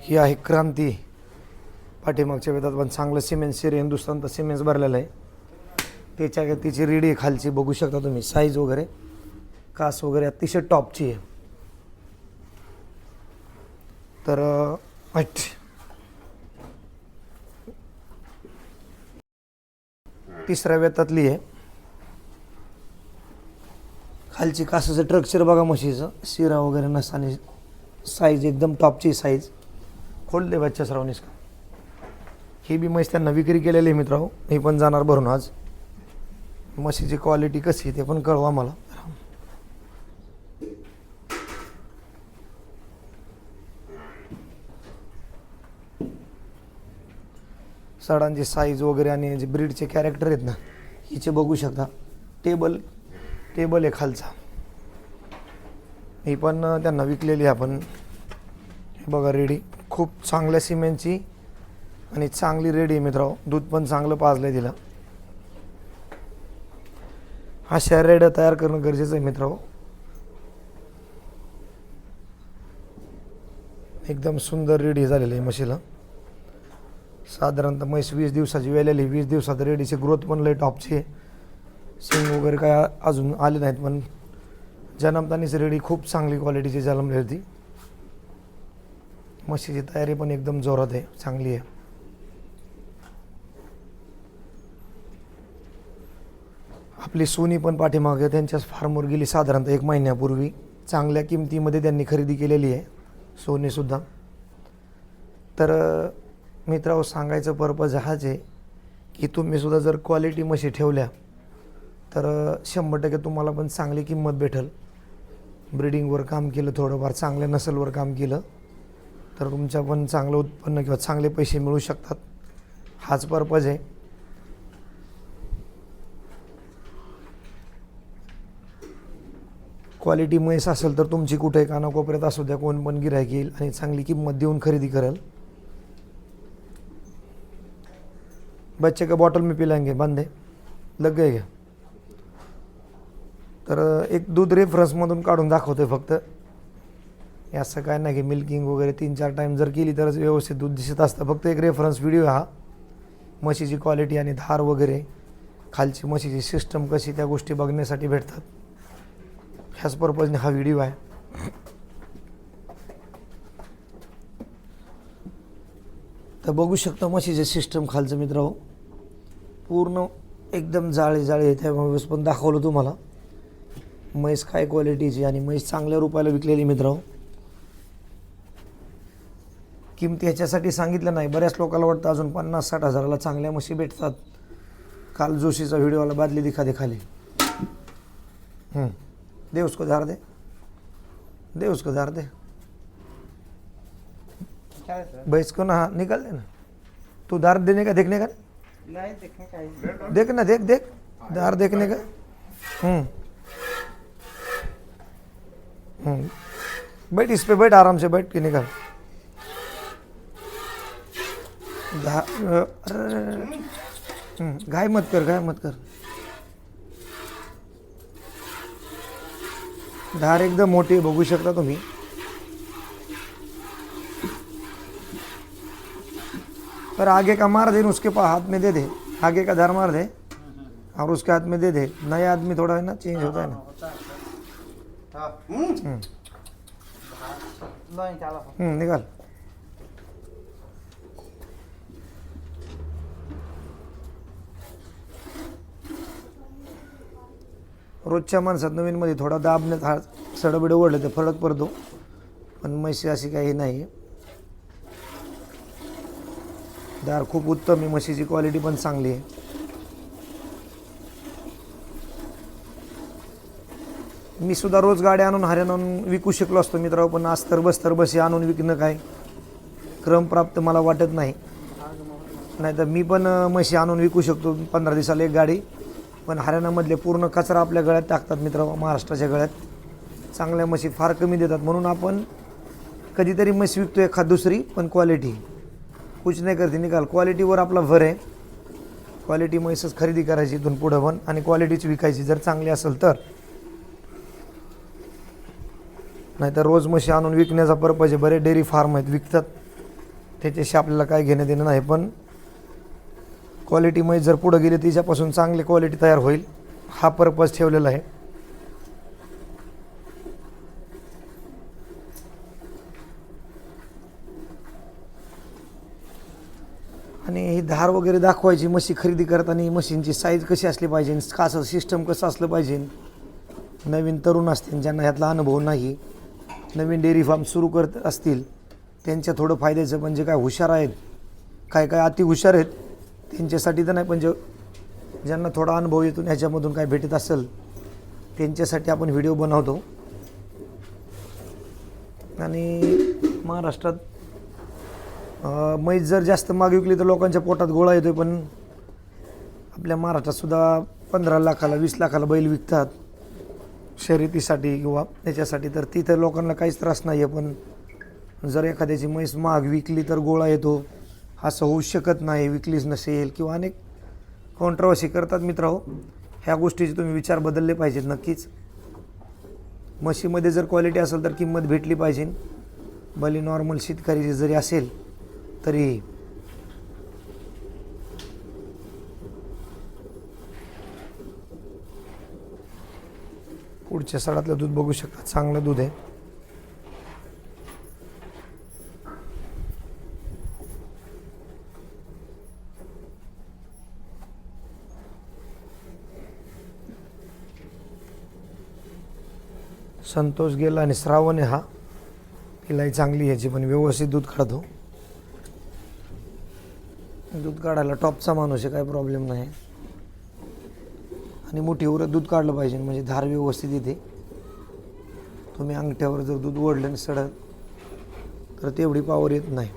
ही आहे क्रांती. पाठीमागच्या वेळात पण चांगलं सिमेंट हिंदुस्थानचं सिमेंट भरलेलं आहे. त्याच्या तिची रेडी आहे खालची, बघू शकता तुम्ही. साईज वगैरे कास वगैरे अतिशय टॉपची आहे. तर तिसऱ्या वेतातली आहे. खालची कासाचं स्ट्रक्चर बघा म्हशीचं, शिरा वगैरे नसताना साईज एकदम टॉपची साईज. खोल दे बच्चा श्रावणीस का. ही बी म्हैस त्यांना विक्री केलेली आहे मित्रांनो. ही पण जाणार भरून आज. म्हशीची क्वालिटी कशी आहे ते पण कळवा मला. सडांची साईज वगैरे आणि जे ब्रीडचे कॅरेक्टर आहेत ना, हिचे बघू शकता. टेबल आहे खालचा. ही पण त्यांना विकलेली आपण. हे बघा रेडी, खूप चांगल्या सिमेंटची आणि चांगली रेडी आहे मित्रांनो. दूध पण चांगलं पाजलंय तिला. अशा रेड्या तयार करणं गरजेचं आहे मित्रांनो. एकदम सुंदर रेडी झालेली आहे म्हशीला. साधारणतः म्हैस 20 दिवसाची वेलेली. 20 दिवसात रेडीची ग्रोथ पण लय टॉपची आहे. सिंग वगैरे काय अजून आले नाहीत, पण जन्मतानीच रेडी खूप चांगली क्वालिटीची जन्मली होती. म्हशीची तयारी पण एकदम जोरात आहे, चांगली आहे. आपली सोनी पण पाठीमागे त्यांच्याच फार्मवर गेली साधारणतः 1 महिन्यापूर्वी. चांगल्या किमतीमध्ये त्यांनी खरेदी केलेली आहे सोनीसुद्धा. तर मित्रांनो, सांगायचं पर्पज हाच आहे की तुम्हीसुद्धा जर क्वालिटी म्हशी ठेवल्या तर 100% तुम्हाला पण चांगली किंमत भेटेल. ब्रीडिंगवर काम केलं, थोडंफार चांगल्या नसलवर काम केलं तर तुमच्या पण चांगलं उत्पन्न किंवा चांगले पैसे मिळू शकतात. हाच पर्पज आहे. क्वालिटी म्हैस असेल तर तुमची कुठे कानाकोपऱ्यात असू द्या, कोण पण गिऱ्हाईक येईल आणि चांगली किंमत देऊन खरेदी करेल. बच्चे का बॉटल में पिलाएंगे, बंद है, लग गए क्या. तर एक दूध रेफरन्समधून काढून दाखवतोय फक्त. असं काय नाही की मिल्किंग वगैरे 3-4 टाईम जर केली तरच व्यवस्थित दूध दिसत असतं. फक्त एक रेफरन्स व्हिडिओ हा. म्हशीची क्वालिटी आणि धार वगैरे, खालची म्हशीची सिस्टम कशी, त्या गोष्टी बघण्यासाठी भेटतात. ह्याच पर्पजने हा व्हिडिओ आहे. तर बघू शकता म्हशीचे सिस्टम खालचं मित्रांनो. पूर्ण एकदम जाळे आहे. त्यामुळे पण दाखवलं तुम्हाला म्हैस काय क्वालिटीची आणि म्हैस चांगल्या रुपयाला विकलेली मित्रांनो. किमती ह्याच्यासाठी सांगितलं नाही, बऱ्याच लोकांना वाटतं अजून 50-60 हजाराला चांगल्या म्हशी भेटतात. काल जोशीचा व्हिडिओ आला, बादली दिखा दे खाली. दे उसको धार दे, दे उसको धार दे. भैंस को ना निकाल देना. तू धार देने का, देखने का नहीं, देखने का, देखना, देख धार देखने का. बैठ इस पे, बैठ आराम से बैठ के निकाल. घाई मत कर. धार एकदम मोठी आहे, बघू शकता तुम्ही. पर आगे का मार दे, उसके हाथ में दे दे. आगे का धार मार दे और उसके हाथ में दे दे. नए आदमी थोड़ा है ना, चेंज होता है ना. निकाल. रोजच्या माणसात नवीनमध्ये थोडा दाबण्यात सडबिड ओढलं तर फरक पडतो, पण म्हशी अशी काही नाही. दार खूप उत्तम आहे, म्हशीची क्वालिटी पण चांगली आहे. मी सुद्धा रोज गाड्या आणून हरियाणा आणून विकू शकलो असतो मित्रांनो, पण अस्तर बस्तर आणून विकणं काय क्रमप्राप्त मला वाटत नाही. नाहीतर मी पण म्हशी आणून विकू शकतो 15 दिवसाला एक गाडी. पण हरियाणामधले पूर्ण कचरा आपल्या गळ्यात टाकतात मित्रांनो. महाराष्ट्राच्या गळ्यात चांगल्या म्हशी फार कमी देतात, म्हणून आपण कधीतरी म्हशी विकतो एखाद दुसरी, पण क्वालिटी कुछ नाही करते. निकाल. क्वालिटीवर आपला भर आहे. क्वालिटी म्हैसच खरेदी करायची इथून पुढं पण, आणि क्वालिटीच विकायची जर चांगली असेल तर. नाहीतर रोज म्हशी आणून विकण्याचा पर्पज आहे. बरे डेअरी फार्म आहेत, विकतात त्याच्याशी आपल्याला काय घेणं देणं नाही, पण क्वालिटी म्हैस जर पुढं गेली तिच्यापासून चांगली क्वालिटी तयार होईल हा पर्पज ठेवलेला आहे. आणि ही धार वगैरे दाखवायची म्हशी खरेदी करताना, मशीनची साईज कशी असली पाहिजे, कसं सिस्टम कसं असलं पाहिजे. नवीन तरुण असतील ज्यांना ह्यातला अनुभव नाही, नवीन डेअरी फार्म सुरू करत असतील त्यांच्या थोडं फायद्याचं म्हणजे काय हुशार आहेत, काय काय अति हुशार आहेत त्यांच्यासाठी तर नाही, पण ज्यांना थोडा अनुभव येतो ह्याच्यामधून काय भेटत असेल त्यांच्यासाठी आपण व्हिडिओ बनवतो. आणि महाराष्ट्रात म्हैस जर जास्त माग विकली तर लोकांच्या पोटात गोळा येतो, पण आपल्या महाराष्ट्रातसुद्धा 15 लाखाला 20 लाखाला बैल विकतात शर्यतीसाठी किंवा त्याच्यासाठी, तर तिथं लोकांना काहीच त्रास नाही आहे. पण जर एखाद्याची म्हैस माग विकली तर गोळा येतो, असं होऊ शकत नाही, विकलीच नसेल किंवा अनेक कॉन्ट्रोवर्सी करतात. मित्रांनो, ह्या गोष्टीचे तुम्ही विचार बदलले पाहिजेत नक्कीच. म्हशीमध्ये जर क्वालिटी असेल तर किंमत भेटली पाहिजे, भले नॉर्मल शेतकरी जरी असेल तरी. पुढच्या सडातलं दूध बघू शकता, चांगलं दूध आहे. संतोष गेला आणि श्रावण आहे हा, तिलाही चांगली ह्याची पण व्यवस्थित दूध काढतो. दूध काढायला टॉपचा माणूस आहे, काही प्रॉब्लेम नाही. आणि मोठी उरत दूध काढलं पाहिजे म्हणजे धार व्यवस्थित येते. तुम्ही अंगठ्यावर जर दूध ओढलं आणि सडत तर तेवढी पावर येत नाही.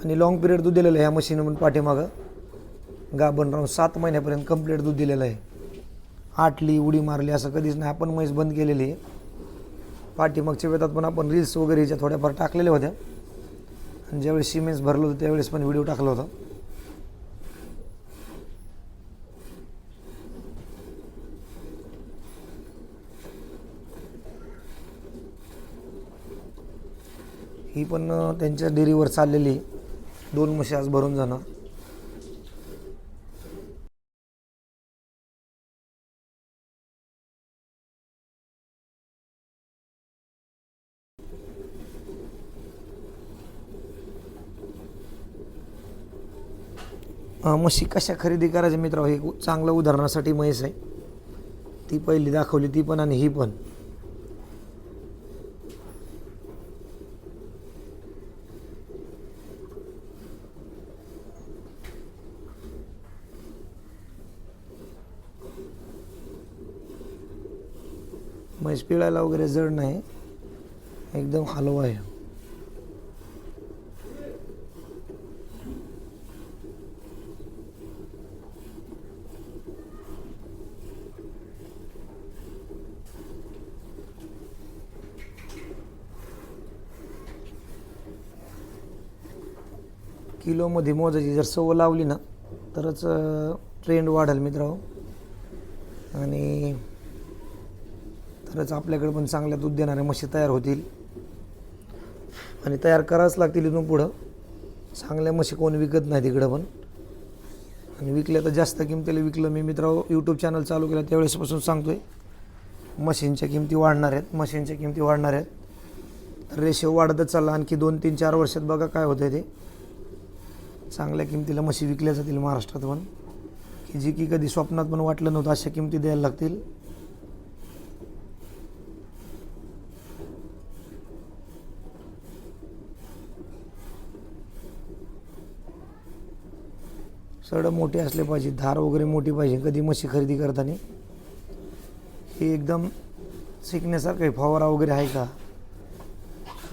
आणि लॉंग पिरियड दूध दिलेलं आहे ह्या मशीनमधून. पाठीमागं गाभण राहून 7 महिन्यापर्यंत कंप्लीट दूध दिलेलं आहे. आटली उडी मारली असं कधीच नाही. आपण म्हैस बंद केलेली आहे. पाठीमागच्या वेळात पण आपण रील्स वगैरे ह्याच्या थोड्याफार टाकलेल्या होत्या, आणि ज्यावेळेस सिमेंस भरलं होतं त्यावेळेस पण व्हिडिओ टाकला होता. ही पण त्यांच्या डेअरीवर चाललेली 2 म्हशी आज भरून जाणार. म्हशी कशा खरेदी करायच्या मित्रांनो, हे चांगलं उदाहरणासाठी म्हैस आहे. ती पहिली दाखवली ती पण आणि ही पण. म्हैस पिळायला वगैरे जड नाही, एकदम हलवा आहे. किलोमध्ये मोजायची जर सवय लावली ना तरच ट्रेंड वाढेल मित्रांनो, आणि तरच आपल्याकडे पण चांगल्या दूध देणाऱ्या म्हशी तयार होतील. आणि तयार करावंच लागतील इथून पुढं. चांगल्या म्हशी कोण विकत नाही तिकडं पण, आणि विकल्या तर जास्त किमतीला विकलं. मी मित्रांनो यूट्यूब चॅनल चालू केलं त्यावेळेसपासून सांगतो आहे मशीनच्या किमती वाढणार आहेत, मशीनच्या किमती वाढणार आहेत. तर रेशो वाढतच चालला. आणखी 2, 3, 4 वर्षात बघा काय होतं ते. चांगल्या किमतीला म्हशी विकल्या जातील महाराष्ट्रात पण, की जी की कधी स्वप्नात पण वाटलं नव्हतं अशा किमती द्यायला लागतील. सड मोठे असले पाहिजे, धार वगैरे मोठी पाहिजे कधी म्हशी खरेदी करताना. हे एकदम शिकण्यासारखं आहे. फवारा वगैरे आहे का,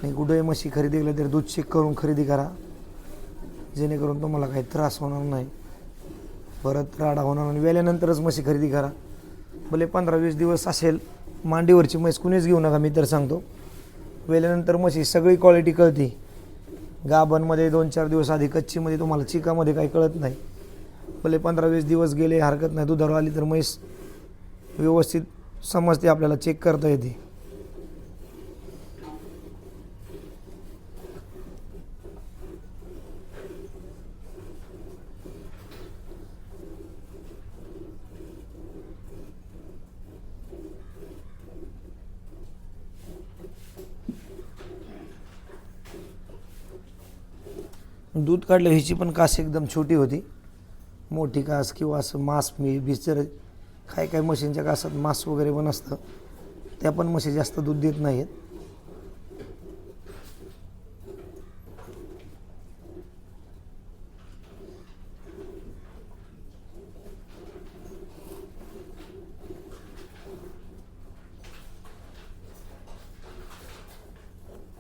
आणि कुठे म्हशी खरेदी केलं तर दूध चेक करून खरेदी करा, जेणेकरून तुम्हाला काही त्रास होणार नाही, परत राडा होणार नाही. वेल्यानंतरच म्हशी खरेदी करा. भले 15-20 दिवस असेल मांडीवरची म्हैस कुणीच घेऊ नका. मी तर सांगतो वेल्यानंतर म्हशी सगळी क्वालिटी कळते. गाभणमध्ये 2-4 दिवस आधी, कच्चीमध्ये तुम्हाला चिकामध्ये काही कळत नाही. भले 15-20 दिवस गेले हरकत नाही, दुधावर आली तर म्हैस व्यवस्थित समजते, आपल्याला चेक करता येते. दूध काढलं ह्याची पण कास एकदम छोटी होती. मोठी कास किंवा असं मांस मी बिचर काय काय म्हशींच्या कासात मांस वगैरे पण असतं, त्या पण म्हशी जास्त दूध देत नाहीत.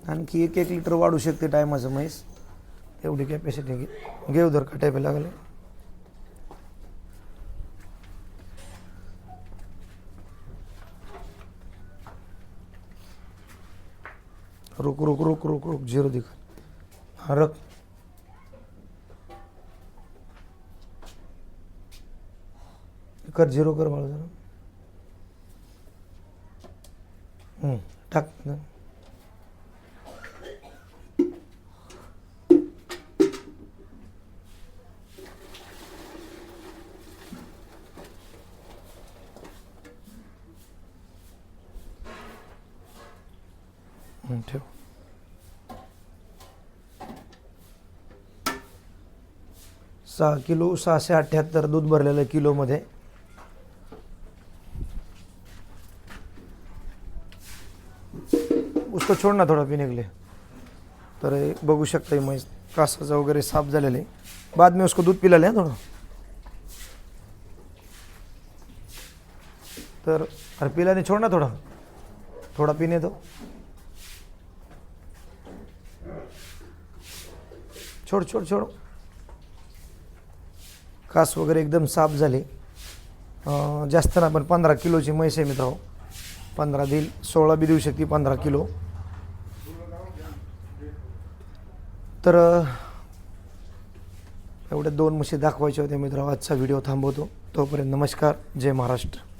आणखी 1-1 लिटर वाढू शकते टायमाचं म्हैस, एवढी कॅपॅसिटी घेऊ दर का टायपे लागले. रुक रुक रुक रुक रुक झिरो दिखा. हाँ रख. कर झिरो कर बाळा जरा. टाक. ठेव. सहा किलो 678 दूध भरलेलं किलोमध्ये. उसको छोड़ ना थोड़ा पीने के लिए. तर हे बघू शकता म्हैस कासाचं वगैरे साफ झालेलं आहे. बाद में उसको दूध पिलाले हैं थोडं. तर अरे पिलाने छोड़ ना थोड़ा, थोड़ा पीने दो. छोड़ छोड़ छोड़. कास वगैरे एकदम साफ झाले. जास्त ना पण 15 किलोची म्हैस आहे मित्रांनो. 15 देईल, 16 बी देऊ शकते 15 किलो. तर एवढ्या 2 म्हशी दाखवायच्या होत्या मित्रांनो. आजचा व्हिडिओ थांबवतो. तोपर्यंत नमस्कार, जय महाराष्ट्र.